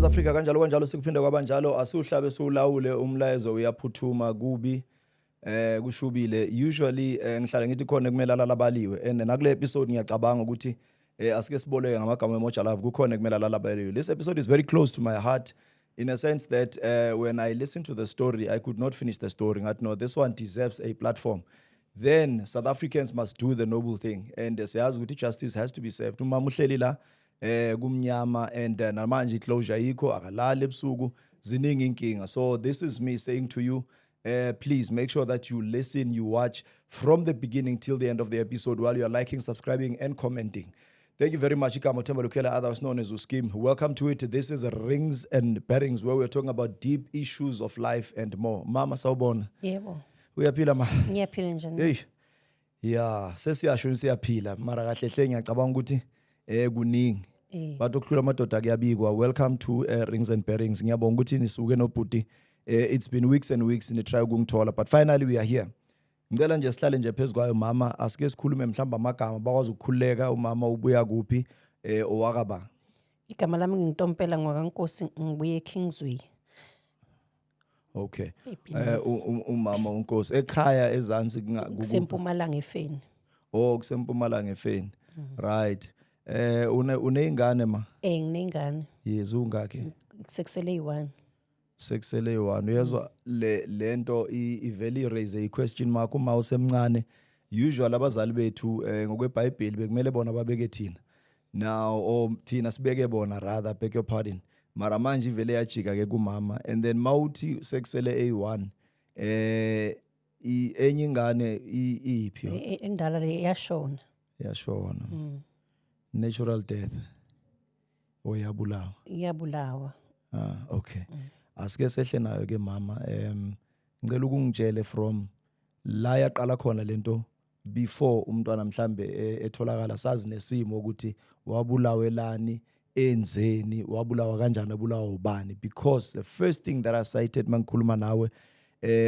South Africa kanjalo sikuphinde kwabanjalo asiuhlabe siulawule umlayezo uyaphuthuma kubi kushubile usually ngihlala ngithi khona kumele alalabaliwe and nakule episode ngiyacabanga ukuthi asike siboleke ngamagama emoja love kukhona kumele alalabaliwe. This episode is very close to my heart in a sense that when I listened to the story I could not finish the story. Ngathi no, this one deserves a platform. Then South Africans must do the noble thing and siyazi ukuthi justice has to be served. Umama uhleli la kumnyama and namanje closure yikho akalali ebusuku ziningi inkinga. So this is me saying to you, please make sure that you listen, you watch from the beginning till the end of the episode while you are liking, subscribing and commenting. Thank you very much. Ikamo Themba Lukhela, otherwise known as Uskim. Welcome to it. This is Rings and Bearings, where we're talking about deep issues of life and more. Mama sawubona. Yebo. Uyaphila ma? Ngiyaphila njani? Hey. Yeah, sesiyasho siyaphila mara kahle hle ngiyacabanga ukuthi kuningi. But ukuhlula amadoda kuyabikwa. Welcome to Rings and Bearings. Ngiyabonga ukuthi nisuke nobhuti. It's been weeks and weeks in the try ukungithola, but finally we are here. Ngicela nje sihlale nje phezukwayo mama, asike sikhulume mhlamba amagama bakwazi ukukhuleka umama ubuya kuphi owakaba. Igama lami ngintompela ngwakankosi ngibuye eKingsway. Okay. Umama uNkosi ekhaya ezansi kusempumalanga eFeni. Oh, kusempumalanga eFeni. Right. Uneingane ma? Nginengane. Yes, ungakhe? Sekusele 1. Sekusele 1. Uyezwa lento iveli raise a question mark uma usemncane. Usually abazali bethu ngokweBhayibheli bekumele bona babeke thina. Now thina sibeke bona, rather beg your pardon. Mara manje ivele yajika ke kumama and then mawuthi sekusele A1 enye ingane iphi endala le yashona. Natural death yabulawa. Okay. Asike sehle nayo ke mama ngicela ukungitshele from la yaqala khona lento before umntwana mhlambe etholakala sazi nesimo ukuthi wabulawelani enzeni wabulawa kanjani abulawa ubani, because the first thing that I cited mangikhuluma nawe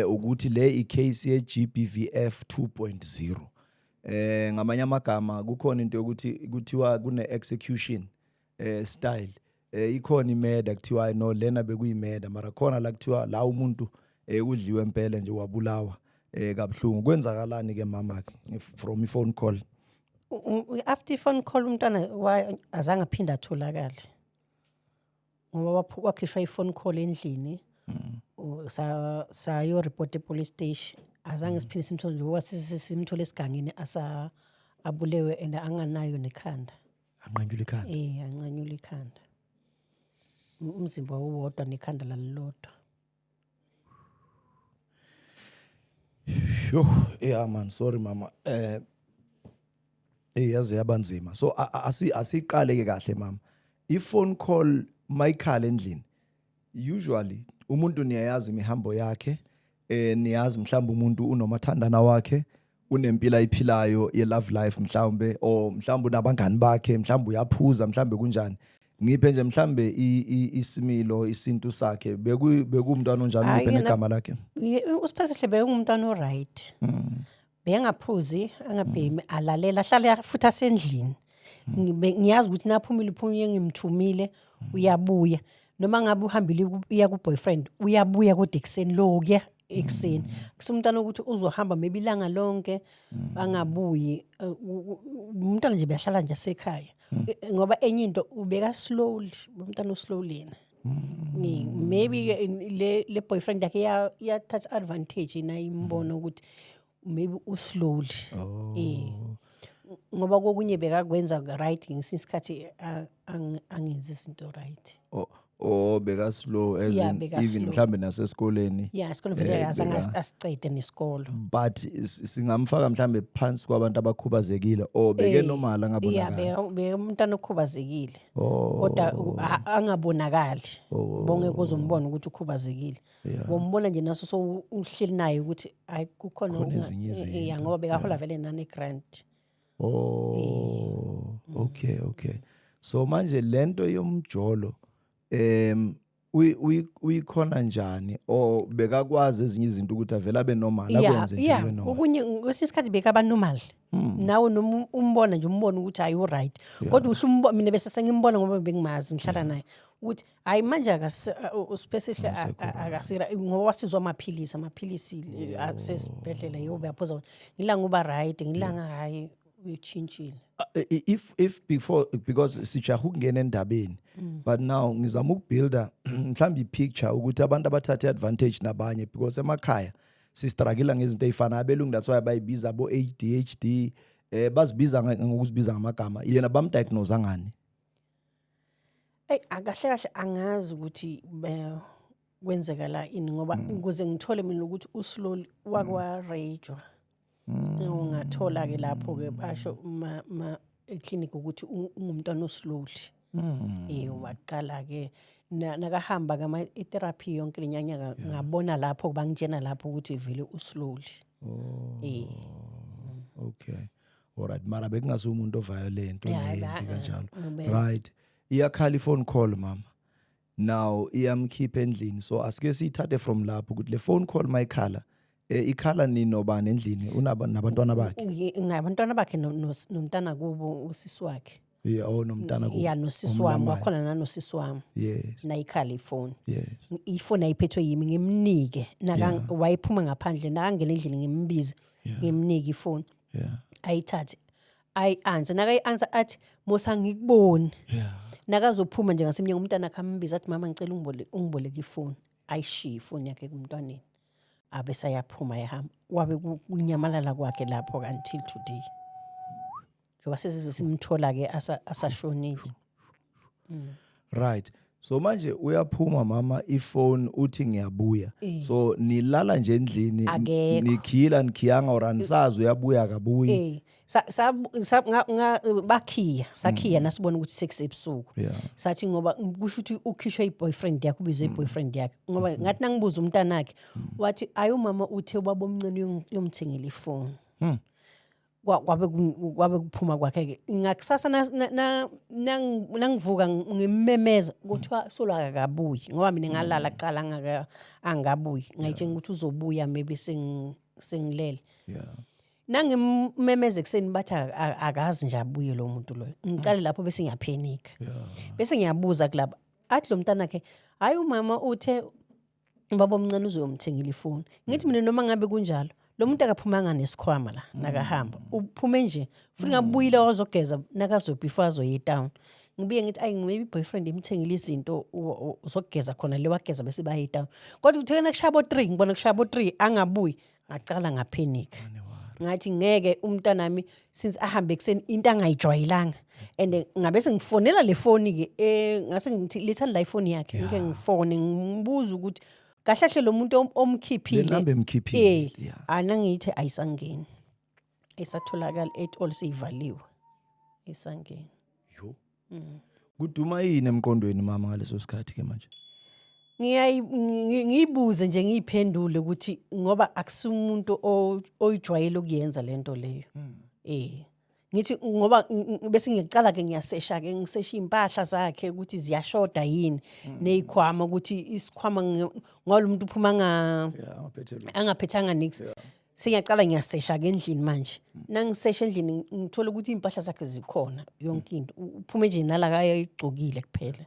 ukuthi le icase ye GBVF 2.0 ngamanye amagama kukhona into yokuthi kuthiwa kune execution style ikhona imurder kuthiwa no lena bekuyimurder mara khona la kuthiwa la umuntu udliwe impela nje wabulawa kabhlungu. Kwenzakalani ke mama from a phone call? After phone call umntwana azange aphinda atholakala ngoba wakhishwa iphone call endlini sayo report police station azange siphinde simthole nje wasimthole esigangeni abulewe and anganayo nekhanda anqanyula ikhanda. Anqanyula ikhanda umzimba wodwa nekhanda lalilodwa. Yeah man, sorry mama. Yaze yabanzima. So asiqale ke kahle mama. Phone call mayikhala endlini. Usually umuntu niyayazi imihambo yakhe, niyazi mhlawumbe umuntu unomathandana wakhe, unempilo ayiphilayo ye love life mhlawumbe or mhlawumbe unabangani bakhe, mhlawumbe uyaphuza, mhlawumbe kunjani. Ngiphe nje mhlawumbe isimilo isintu sakhe bekumntwana onjani ngiphe negama lakhe. Usiphasihle bekumntwana oright. Bengaphuzi angabhemi alalela hlala futhi asendlini. Ngiyazi ukuthi naphumile uphunye ngimthumile uyabuya noma ngabe uhambile uya ku boyfriend uyabuya kodwa ekseni lokuya ekseni. Kusumntana ukuthi uzohamba maybe ilanga lonke angabuyi umntwana nje beyahlala nje esekhaya ngoba enye into ubeka slowly umntana slowly na. Maybe le boyfriend yakhe yathatha advantage na imbona ukuthi maybe slowly ngoba kokunye bekakwenza right ngesikhathi angenzi izinto right. Beka slow as in even mhlambe nasesikoleni. Esikoleni vele azange asicede nesikolo. But singamfaka mhlambe phansi kwabantu abakhubazekile beke normal angabonakala. Beka umntana okhubazekile. Kodwa angabonakali. Bonke kuzombona ukuthi ukhubazekile. Bombona nje naso so uhleli naye ukuthi hayi kukhona ngoba bekahola vele nane grant. Okay. So manje lento yomjolo uyikhona njani or bekakwazi ezinye izinto ukuthi avela abe normal Yeah, akwenze nje yeah. abe normal. Okunye kwesinye isikhathi bekaba normal. Nawe noma umbona nje umbona ukuthi hayi u right. Kodwa uhle umbona mina bese sengimbona ngoba bengimazi ngihlala naye ukuthi hayi manje specifically akasira ngoba wasizwa amaphilisi asesibhedlela yobe yaphoza wona. Ngilanga uba right, ngilanga hayi uyitshintshile. If before because sijaha ukungena endabeni but now ngizama ukubuilda mhlawumbe ipicture ukuthi abantu abathatha advantage nabanye because emakhaya sistruggle ngezinto ezifana abelungu that's why bayibiza bo ADHD bazibiza ngokuzibiza ngamagama yena bamdiagnose ngani. Akahle angazi ukuthi kwenzeka la ini ngoba ukuze ngithole mina ukuthi uslowly wakwa rage ungathola ke lapho ke basho eclinic ukuthi ungumntwana oslowly waqala ke nakahamba kama therapy yonke lenyanya ngabona lapho bangitshena lapho ukuthi vele uslowly. Okay, alright, mara bekungazi umuntu oviolent kanjalo. Right, iyakhala phone call mama now iyamkhipha endlini, so asike sithathe from lapho ukuthi le phone call mayikhala ikhala nini nobani endlini nabantwana bakhe. Ngabantwana bakhe nomntana kubo usisi wakhe. Yeah, nomntana kubo. Yeah, nosisi wami wakhona nanosisi wami. Yes. Nayikhala ifone. Yes. Ifone ayiphethwe yimi ngimnike wayiphuma ngaphandle nakangena endlini ngimbize ngimnike ifone. Yeah. Ayithathe answer nakayi-answer athi mosa ngikuboni. Yeah. Nakazophuma nje ngasemnyango umntana akhambiza athi mama ngicela ungiboleke ifone. Ayishiya ifone yakhe kumntwaneni. Abese yaphuma yahamba wabe kunyamalala kwakhe lapho until today. Ngoba sesimthola ke asashonile. Right, so manje uyaphuma mama ifone uthi ngiyabuya, so nilala nje endlini nikhila nikhiyanga or anisazi uyabuya akabuyi. Sakhiya nasibona ukuthi sekusebusuku. Sathi ngoba kusho ukuthi ukhishwe iboyfriend yakhe ubizwe iboyfriend yakhe ngoba ngathi nangibuza umntana wakhe wathi ayo mama uthe ubaba omncane yomthengela ifone. Kwabe kuphuma kwakhe ke ngakusasa nangivuka ngimemeza kuthiwa solo akabuyi ngoba mina ngalala qala angabuyi ngayitshela ukuthi uzobuya maybe sengilele. Nangimemeze kuseni bathi akazi nje abuye lo muntu loyo. Ngiqale lapho bese ngiyaphenika. Bese ngiyabuza kulapha athi lo mntana ke hayi umama uthe ubaba omncane uzomthengela ifone. Ngithi mina noma ngabe kunjalo lo muntu akaphumanga nesikhwama la nakahamba uphume nje futhi ngabuyile wazogeza nakazo before azoye town. Ngibuye ngithi ayi maybe boyfriend imthengile izinto uzogeza khona le wageza bese baye town. Kodwa uthe nakushabo 3 ngibona kushabo 3 angabuyi ngaqala ngaphenika. Ngathi ngeke umntanami since ahambe kuseni into angayijwayelanga and ngabe sengifonela le phone ke ngase ngithi letha la iphone yakhe ngeke ngifone ngibuza ukuthi kahlahle lo muntu omkhiphile Lenambe emkhiphile. Anangithi ayisangeni esatholakala at all seyivaliwe esangeni. Yo. Kuduma yini emqondweni mama ngaleso sikhathi ke manje? Ngiyibuze nje ngiyiphendule ukuthi ngoba akusumuntu oyijwayele ukuyenza lento leyo. Ngithi ngoba bese ngiyaqala ke ngiyasesha ke ngisesha impahla zakhe ukuthi ziyashoda yini nezikhwama ukuthi isikhwama ngalomuntu uphuma angaphethanga nix. Sengiyaqala ngiyasesha ke endlini manje. Nangisesha endlini ngithola ukuthi impahla zakhe zikhona yonke into. Uphume nje nala ayigcokile kuphela.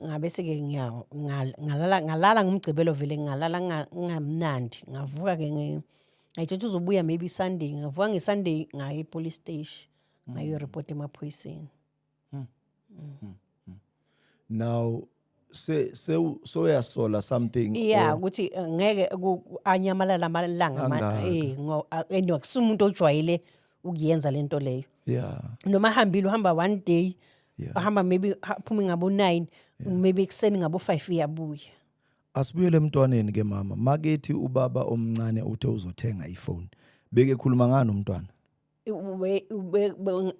Ngabe seke ngalala ngumgcibelo vele ngalala ngamnandi ngavuka ke ngayithethe uzobuya maybe Sunday ngavuka ngeSunday ngaye police station ngayo report emaphoyiseni. Now so yasola something ukuthi ngeke anyamalala amalanga anyway kusumuntu ojwayele ukuyenza lento leyo. Noma hambile uhamba one day ahamba maybe phuma ngabo 9 maybe kuseni ngabo 5 iyabuya. Asibuyele emntwaneni ke mama makethi ubaba omncane uthe uzothenga iphone beke khuluma ngani umntwana?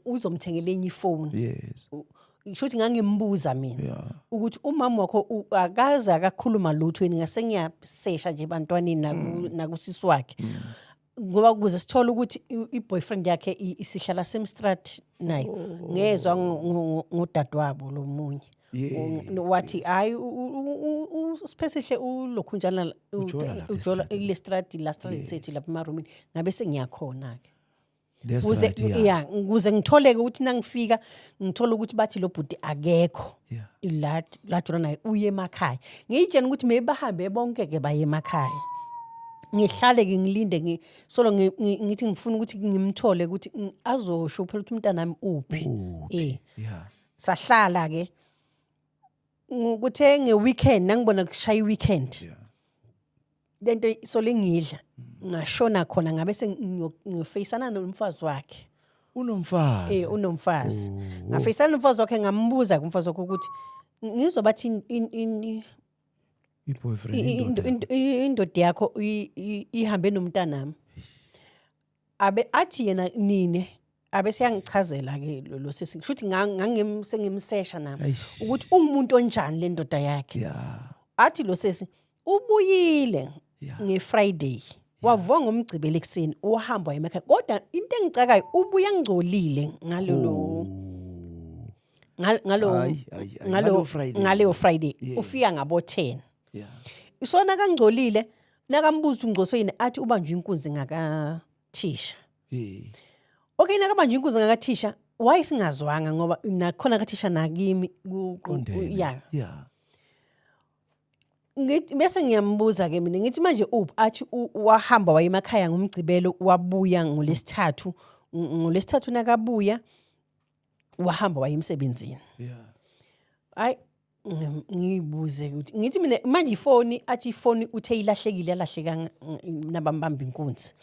Uzomthengela enye iphone. Yes. Ishothi ngangimbuza mina ukuthi umama wakho akaza akakhuluma lutho yini ngase ngiyasesha nje bantwaneni nakusisi wakhe. Ngoba kuze sithola ukuthi iboyfriend yakhe isihlala Semstrat naye ngezwe ngodadewabo lo munye wathi hayi uSiphethihle ulokhunjana ujola le strati la strati sethu lapha emarumini ngabe sengiyakhona ke That's kuze right, yeah. ukuze ngitholeke ukuthi nangifika ngithola ukuthi bathi lo bhuti akekho Yeah. la jona naye uye emakhaya ngiyitshena ukuthi mebahambe bonke ke baye emakhaya ngihlale ke ngilinde solo ngithi ngifuna ukuthi ngimthole ukuthi azosho phela ukuthi umntanami uphi Yeah. sahlala ke ngikuthe ngeweekend nangibona kushaya weekend Yeah. lento solengidla ngashona khona ngabe ngiyofacana nomfazi wakhe Unomfazi. unomfazi ngafacana nomfazi wakhe ngambuza kumfazi wakhe ukuthi ngizobathi I-boyfriend. indoda yakho ihambe nomntanami abe athi yena nini abe siyangichazela ke lo sisi kushuthi sengimsesha nami ukuthi ungumuntu onjani le ndoda yakhe Yeah. athi lo sisi ubuyile ngeFriday wavuka ngomgcibelo ekseni uhamba emakhaya kodwa into engicakayo ubuya ngcolile ngalo Friday ufika ngabo 10 Yeah. isona kangcolile nakambuza ungcosweni athi ubanjwe inkunzi ngakathisha okay nakabanjwe inkunzi ngakathisha why singazwanga ngoba nakhona kathisha nakimi Yeah. ngithi bese ngiyambuza ke mina ngithi manje athi wahamba waye emakhaya ngomgcibelo wabuya ngolesithathu nakabuya wahamba waye emsebenzini ay ngibuze ukuthi ngithi mina manje ifoni uthe ilahlekile yalahleka nabambamba inkunzi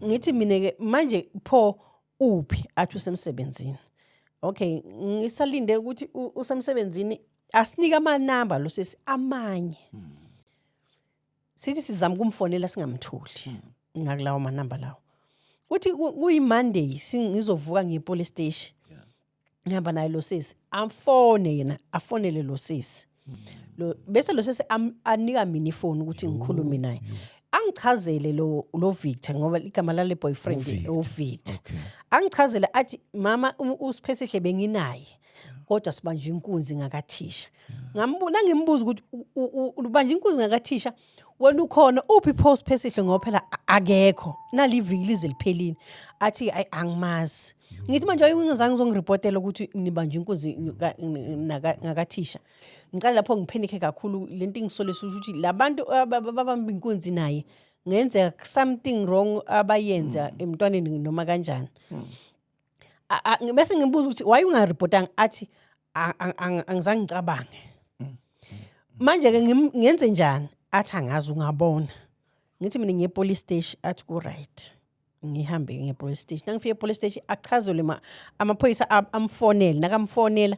ngithi mina ke manje pho uphi athi usemsebenzini okay ngisalinde ukuthi usemsebenzini asinika amanamba lo sesi amanye sithi sizama kumfonela singamtholi ngakulawo manamba lawo kuthi kuyi Monday singizovuka ngepolice station ngihamba naye lo sesi amfone yena afonele lo sesi lo bese lo sesi anika mina ifoni ukuthi ngikhulume naye angichazele lo Victor ngoba igama lale boyfriend Victor angichazele athi mama uSiphethihle benginaye kodwa sibanje inkunzi ngakathisha ngimbuza ukuthi ubanje inkunzi ngakathisha wena ukhona uphi post Phesihle ngoba phela akekho nalivili zeliphelini athi angimazi ngithi manje ayingizange ngizongirepotela ukuthi nibanje inkunzi ngakathisha ngicela lapho ngiphenike kakhulu lento ingisolisa ukuthi labantu ababamba inkunzi naye ngenze something wrong abayenza emntwaneni noma kanjani bese ngibuza ukuthi why ungarepotanga athi angizange ngicabange manje ke ngenze njani athi angazi ungabona ngithi mina ngiye police station athi ku right ngihambe ngiye police station nangifike police station achazole amaphoyisa amfonela nakamfonela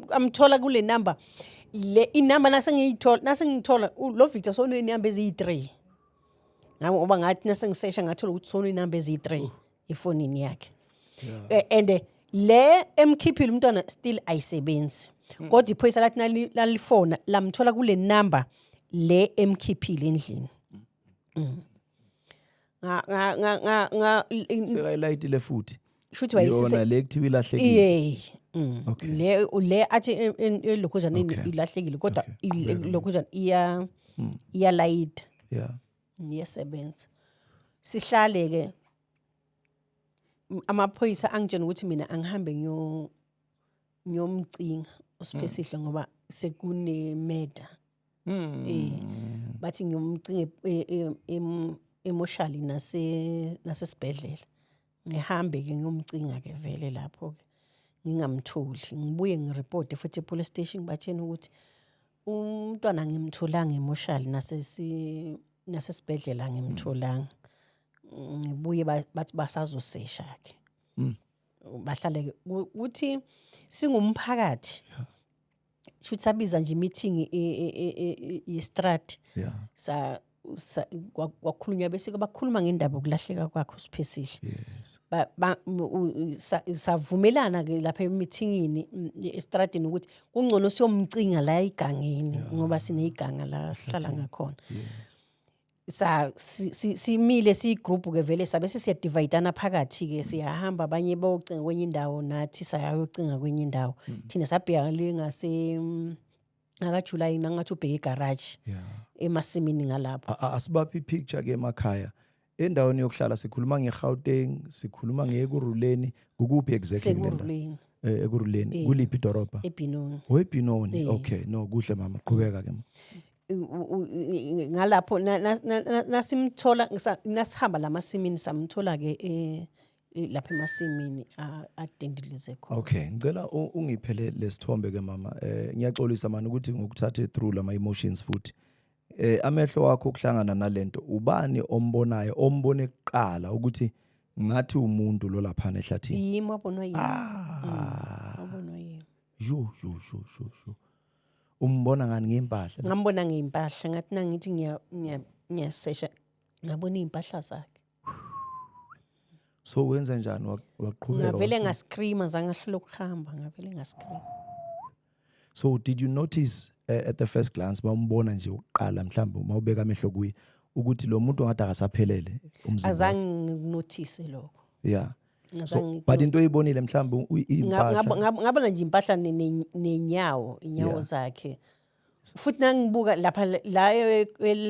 amthola kule number le inamba nasengithola lo Victor sonu inamba ezi3 ngoba ngathi nasengisesha ngathola ukuthi sonu inamba ezi3 efonini yakhe and le emkhiphile umntwana still ayisebenzi kodwa iphoyisa lathi lalifona lamthola kule number le emkhiphile endlini Sekayilayiti le futhi shuthi wayisise yona le kuthiwa ilahlekile le athi elokhuzana ilahlekile kodwa lokhuzana iyalayita iyasebenza sihlale ke amaphoyisa angitshela ukuthi mina angihambe ngiyomcinga uSiphethihle ngoba sekune murder bathi ngiyomcinga emotionally nasesibhedlela ngihambe ke ngiyomcinga ke vele lapho ke ngingamtholi ngibuye ngireport futhi epolice station batshena ukuthi umntwana ngimtholanga emotionally nasesibhedlela ngimtholanga ngibuye bathi basazosesha ke bahlale ke uthi singumphakathi futhi sabiza nje meeting yestrati kwakhulunywa bese bakhuluma ngendaba okulahleka kwakho uSiphethihle savumelana ke lapha emeetingini estradini ukuthi kungcono siyomcinga la igangeni ngoba sine iganga la sihlala ngakhona simile sigroup ke vele sabe siyadivideana phakathi ke siyahamba abanye bocinga kwenye indawo nathi sayocinga kwenye indawo thina sabheka le ngaka July nangathi ubheka igarage emasimini ngalapho asibaphi ipicture ke emakhaya endaweni yokuhlala sikhuluma ngeGauteng sikhuluma ngekuruleni ukuphi exactly sekuruleni ekuruleni kuliphi idorobha eBinoni weBinoni okay no kuhle mama qhubeka ke ngalapho nasimthola nasihamba lamasimini samthola ke lapha emasimini adendilize khona okay ngicela ungiphele lesithombe ke mama ngiyaxolisa manje ukuthi ngokuthathe through lama emotions futhi amehlo wakho ukuhlangana nalento ubani ombonayo ombone kuqala ukuthi ngathi umuntu lo lapha ehlathini yimi wabonwa yimi wabonwa yimi yo umbona ngani ngempahla ngambona ngeimpahla ngathi nangithi ngiyasesha ngabona impahla zakhe so wenza njani waqhubeka ngavele ngascreama zangahlula ukuhamba ngavele ngascream so did you notice at the first glance bambona nje uqala mhlawumbe mawubeka amehlo kuye ukuthi lo muntu ngathi akasaphelele umzimba azange nginotice lokho yeah so but into oyibonile mhlawumbe impahla ngabona nje impahla nenyawo inyawo zakhe futhi nangibuka lapha la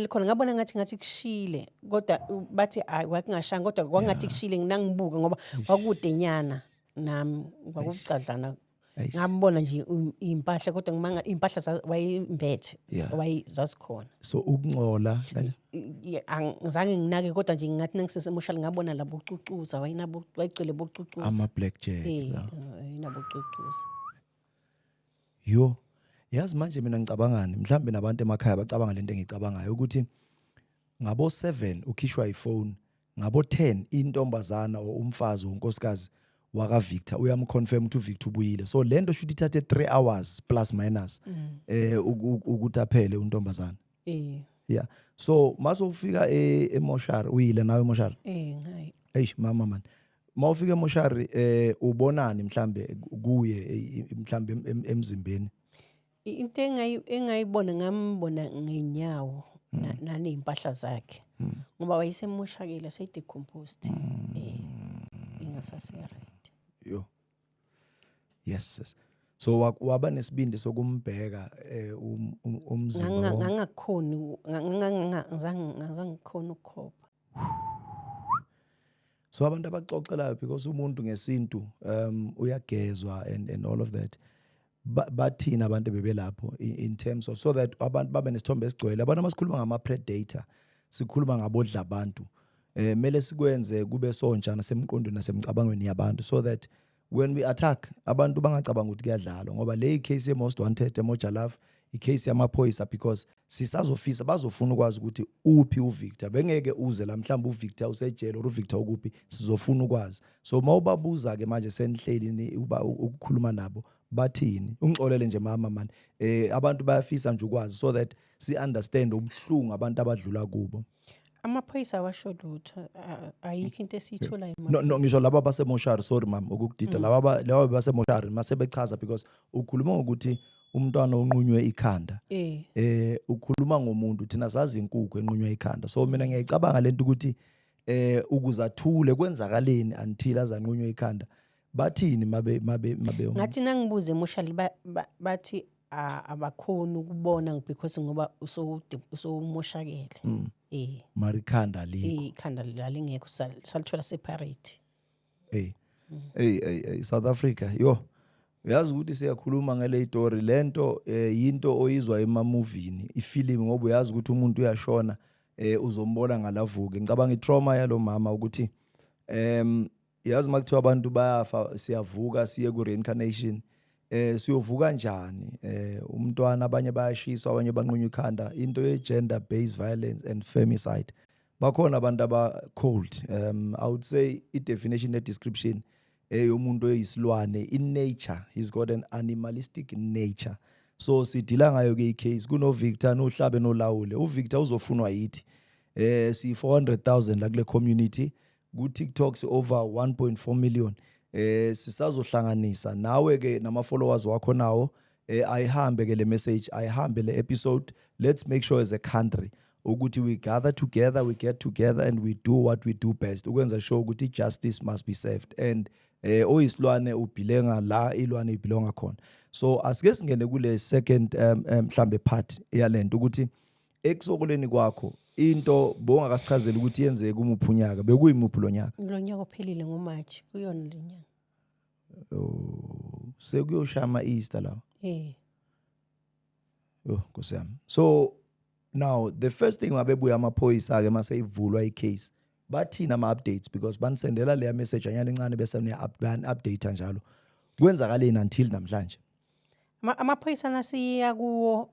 khona ngabona ngathi kushile kodwa bathi hayi wakungashanga kodwa kwangathi kushile nginangibuka ngoba kwakude nyana nami kwakucadlana ngambona nje impahla kodwa ngimanga impahla wayimbethe wayizasikhona so ukungcola angizange nginake kodwa nje ngathi nangisesemoshali ngabona labo ucucuza wayinabo wayicele bocucuza ama blackjack inabo ucucuza yo yazi manje mina ngicabangani mhlambe nabantu emakhaya bacabanga lento engicabangayo ukuthi ngabo 7 ukhishwa iphone ngabo 10 intombazana o umfazi unkosikazi waka Victor uyamconfirm ukuthi uVictor ubuyile so lento should ithathe 3 hours plus minus ukuthi aphele untombazana yeah so maso ufika emoshari uyile nawe emoshari ngayi eish mama man mawufika emoshari ubonani mhlambe kuye mhlambe emzimbeni into engayibona ngambona ngenyawo naneimpahla zakhe ngoba wayesemoshakile sayidecomposed ingasase right yo yes so waba nesibindi sokumbheka umzimba ngangakhoni ngizangikhona ukukhopha so abantu abaxoxelayo because umuntu ngesintu uyagezwa and all of that bathina abantu bebelapho in terms of so that abantu babe nesithombe esigcwele abantu masikhuluma ngama predator sikhuluma ngabodla abantu mele sikwenze kube sonjana semqondweni nasemcabangweni yabantu so that when we attack abantu bangacabanga ukuthi kuyadlalwa ngoba le case most wanted emojalaf icase yamaphoyisa because sisazofisa bazofuna ukwazi ukuthi uphi uVictor bengeke uze la mhlawumbe uVictor usejele or uVictor ukuphi sizofuna ukwazi so mawubabuza ke manje senihleli ukukhuluma nabo bathini ungixolele nje mama man abantu bayafisa nje ukwazi so that si understand ubuhlungu abantu abadlula kubo amaphoyisa awasho lutho ayikho into esithola no ngisho laba basemoshari sorry mama ukukudida laba basemoshari mase bechaza because ukhuluma ukuthi umntwana onqunywe ikhanda ukhuluma ngomuntu thina sazi inkukhu enqunywe ikhanda so mina ngiyayicabanga lento ukuthi ukuzathule kwenzakaleni until azanqunywe ikhanda bathini mabe ngathi nangibuze emoshali bathi abakhona ukubona because ngoba usomoshakele marikhanda li ikhanda lalingekho salithola separate South Africa yo uyazi ukuthi siyakhuluma ngale story lento yinto oyizwa emamovini ifilm ngoba uyazi ukuthi umuntu uyashona uzombona ngalavuke ngicabanga itrauma yalo mama ukuthi yazi makuthiwa abantu bayafa siyavuka siye ku reincarnation siyovuka kanjani umntwana abanye bayashiswa abanye banqunywa ikhanda into ye gender based violence and femicide bakhona abantu aba cold I would say I definition and description yomuntu oyisilwane in nature he's got an animalistic nature so sidila ngayo ke icase kuno Victor no Hlabe no Lawule uVictor uzofunwa yithi si 400,000 la kule community ku TikTok si over 1.4 million sisazohlanganisa nawe ke nama followers wakho nawo ayihambe ke le message ayihambe le episode let's make sure as a country ukuthi we gather together, we get together and we do what we do best ukwenza sure ukuthi justice must be served and oyisilwane ubhilenga la ilwane ibhilonga khona. So asike singene kule second mhlambe part yalento ukuthi ekusokoleni kwakho into bongakasichazela ukuthi yenzeke kumuphi unyaka bekuyimuphi lo nyaka. Lo nyaka ophelile ngoMarch kuyona le nyanga. Sekuyoshama Easter lawo. Nkosi yami. So now the first thing mabebuya amaphoyisa ke mase ivulwa icase bathina ama-updates because banisendela leya message anyana encane bese niya-update njalo kwenzakaleni until namhlanje. Amaphoyisa nasiya kuwo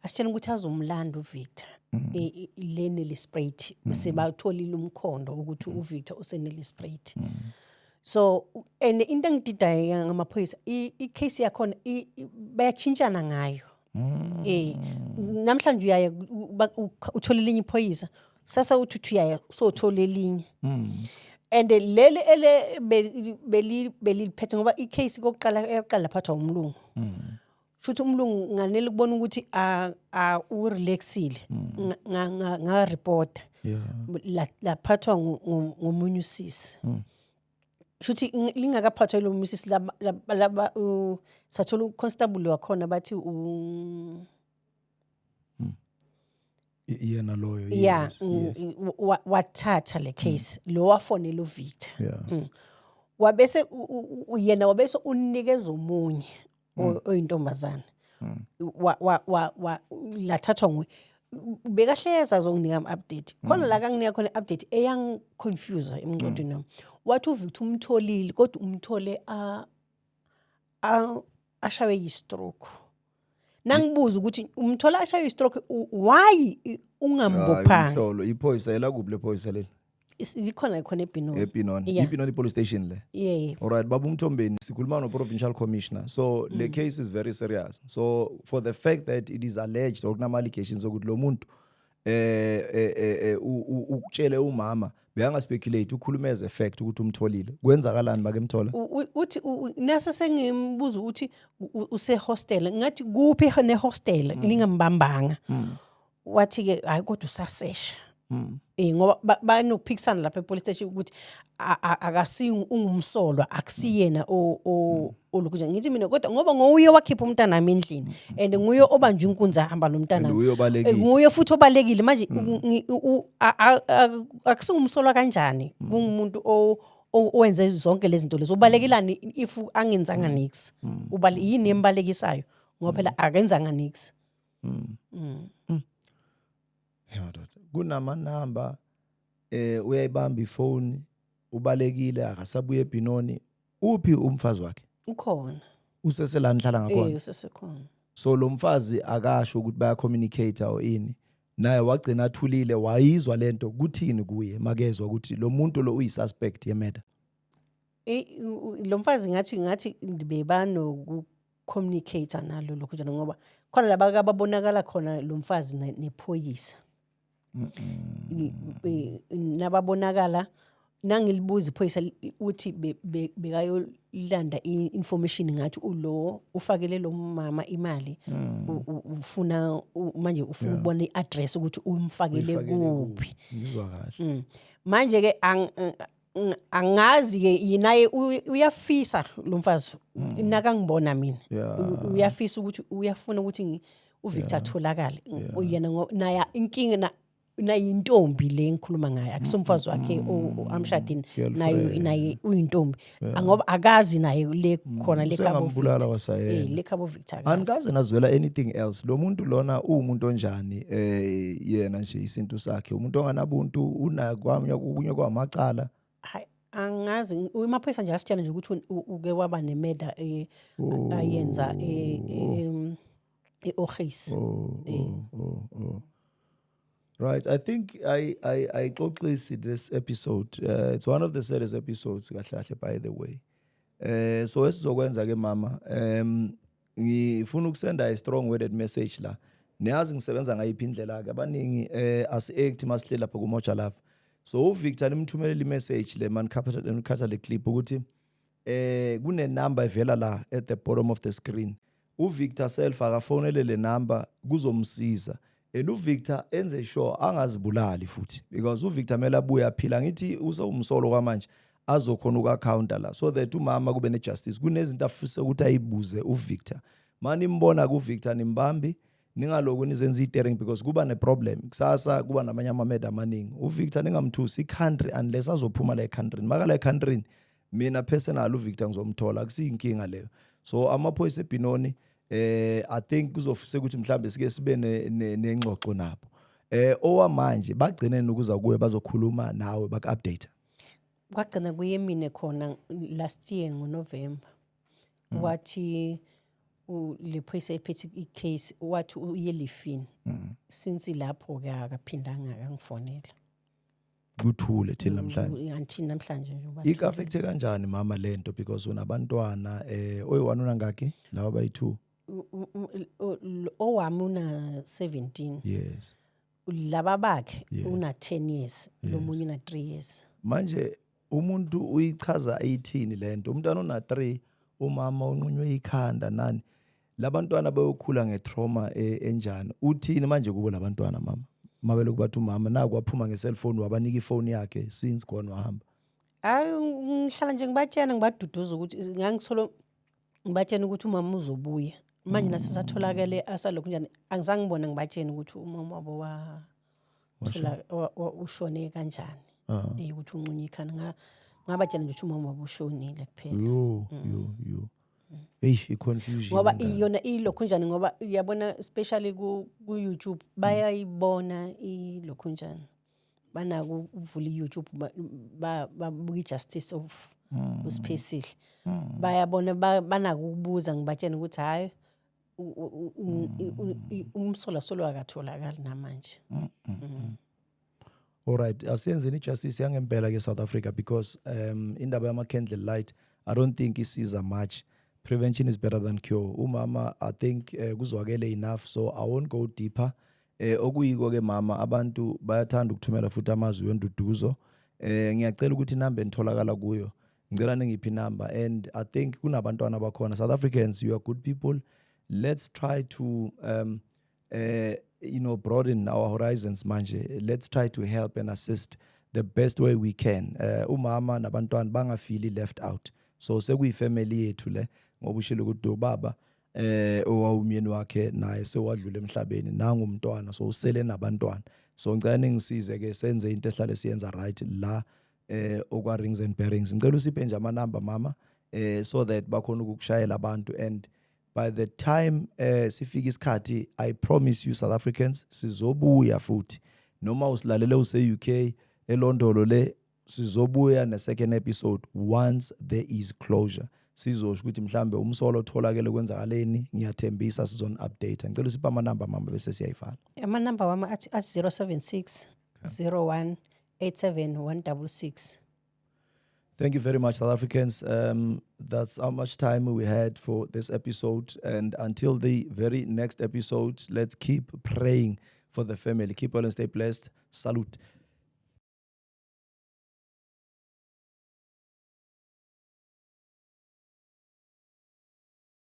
asitshela ukuthi azomlanda uVictor leNelspruit bese batholile umkhondo ukuthi uVictor useNelspruit. So and into engididayo ngamaphoyisa icase yakhona bayachintshana ngayo. Namhlanje uyaya uthola elinye iphoyisa sasa uthi uyaya so uthola elinye. And leli ele beliphethe ngoba icase kokuqala laphathwa umlungu. Futhi umlungu nganele kubona ukuthi urelaxile nga report laphathwa ngomunye usisi. Futhi lingakaphathwa lo musisi laba sathola uconstable wakhona bathi yena loyo. Yes. Wathatha le case lo wafonela uVictor. Wabese yena wabese unikeza umunye oyintombazana. Lathathwa ngwe bekahleza zokunika update. Khona la kanginika khona update eyang confuse emncodweni nami. Wathi uVictor umtholile kodwa umthole ashawe yi-stroke. Nangibuza ukuthi umthola ashawe yi-stroke why ungambophanga? Inhlolo iphoyisa yela kuphi le phoyisa leli? Ikhona eBinoni. Ibinoni police station le. Yeah. All right, Babu Mthombeni sikhuluma no provincial commissioner. So the case is very serious. So for the fact that it is alleged or kunama allegations ukuthi lo muntu ukutshele umama beyanga speculate ukhuluma as a fact ukuthi umtholile kwenzakalani bakemthola uthi nase sengimbuza ukuthi use hostel ngathi kuphi ne hostel lingambambanga wathi ke hayi kodwa usasesha ngoba banokuphikisana lapha epolice station ukuthi akasi ungumsolwa akusiyena olukuje ngithi mina kodwa ngoba nguye wakhipha umntana nami endlini and nguye obanje inkunzi ahamba nomntana nguye futhi obalekile manje akusingumsolwa kanjani kungumuntu owenze zonke lezi zinto lezo ubalekilani if angenzanga nix yini embalekisayo ngoba phela akenzanga nix. Kunama number uyayibamba ifone ubalekile akasabuye eBinoni uphi umfazi wakhe ukhona usesela nhlala ngakhona usesekhona. So lo mfazi akasho ukuthi baya communicate or ini naye wagcina athulile wayizwa lento kuthini kuye makezwa ukuthi lo muntu lo uyisuspect yemeda. Lo mfazi ngathi bebano ku communicate nalo lokho njalo ngoba khona laba ababonakala khona lo mfazi nephoyisa. Nababonakala nangilibuza iphoyisa uthi bekayolanda information ngathi ulo ufakele lo mama imali ufuna manje ufuna ukubona iaddress ukuthi umfakele kuphi. Ngizwa kahle. Manje ke angazi ke yinaye uyafisa lo mfazi inaka ngibona mina uyafisa ukuthi uyafuna ukuthi uVictor atholakale yena naya inkinga nayintombi le ngikhuluma ngayo akusomfazi wakhe amshadini naye uyintombi ngoba akazi naye le khona le khabo Victor angaze nazwela anything else lo muntu lona umuntu onjani yena nje isintu sakhe umuntu onganabuntu unakwamnye kwamacala. Angazi umaphoyisa nje asitshela nje ukuthi uke waba nemeda ayenza eOgis. Right, I think I xoxisi this episode. It's one of the saddest episodes kahle by the way. So esizokwenza ke mama ngifuna ukusenda a strong worded message la. Niyazi ngisebenza ngayiphi indlela ke abaningi as-act masihlela lapha ku Moja Love. So uVictor nimthumelela imessage le man capture le clip ukuthi kune number evela la at the bottom of the screen. uVictor self akafonele le number kuzomsiza and uVictor enze sure angazibulali futhi because uVictor mele abuye aphila ngithi usewumsolo kwamanje azokhona uku-accounta la so that umama kube ne-justice kunezinto afise ukuthi ayibuze uVictor mani imbona kuVictor nimbambi ningaloku nizenza i-tearing because kuba ne-problem kusasa kuba namanye amameda amaningi uVictor ningamthusi i-country unless azophuma la e-countryni makala e-countryni mina personal uVictor ngizomthola akusiyinkinga leyo so amaphoyisa eBinoni I think kuzofise ukuthi mhlambe sike sibe nengxoxo nabo owamanje bagcinene ukuza kuwe bazokhuluma nawe baku-update kwagcina kuye mina khona last year ngoNovember wathi le phoyisa ephethe icase wathi uyelifini since lapho ke akaphindanga akangifonela kuthule till namhlanje until namhlanje nje ubathi ikaffecte kanjani mama lento because unabantwana oyi-1 unangaki laba bayi-2 owami una 17 yes laba bakhe una 10 years lo munye una 3 years manje umuntu uyichaza 18 lento umntwana una 3 umama unqunywe ikhanda nani labantwana bayokhula ngetrauma enjani uthini manje kubo labantwana mama mabele kubathi umama naku waphuma ngeselfone wabanika ifone yakhe since gone wahamba ngihlala nje ngibatshena ngibaduduza ukuthi ngangisolo ngibatshena ukuthi umama uzobuya manje nasesatholakele asalokhu njani angizange ngibona ngibatshena ukuthi umama wabo wathola ushone kanjani ukuthi unqunye ikhanda ngabatshena nje ukuthi umama wabo ushonile kuphela yo i-confusion ngoba iyona ilokhu njani ngoba uyabona especially ku YouTube bayayibona ilokhu njani banako ukuvula iYouTube babuka ijustice of uSiphesihle bayabona banako ukubuza ngibatshena ukuthi hayi umsola solo akatholakala namanje alright asiyenzeni ijustice yangempela ke South Africa because indaba yama candle light I don't think isiza much prevention is better than cure umama I think kuzwakele enough so I won't go deeper okuyiko ke mama abantu bayathanda ukuthumela futhi amazwi wenduduzo ngiyacela ukuthi inamba enitholakala kuyo ngicela ningiphi inamba and I think kunabantwana bakhona South Africans you are good people let's try to broaden our horizons manje let's try to help and assist the best way we can umama nabantwana bangafili left out so sekuyifamily yethu le ngoba ushilo ukuthi ubaba owawumyeni wakhe naye sewadlula emhlabeni nangumntwana so usele nabantwana so ngicela ningisize ke senze into ehlale siyenza right la okwa rings and bearings ngicela usiphe nje ama number mama so that bakhona ukukushayela abantu and by the time sifika isikhathi I promise you South Africans sizobuya futhi noma usilalele use UK eLondolo le sizobuya ne second episode once there is closure sizosho ukuthi mhlambe umsolo otholakele kwenzakaleni ngiyathembisa sizon update ngicela usipha ama number mama bese siyayivala ama number wami athi 076 01 87166 Thank you very much, South Africans. That's how much time we had for this episode. And until the very next episode, let's keep praying for the family. Keep well and stay blessed. Salute.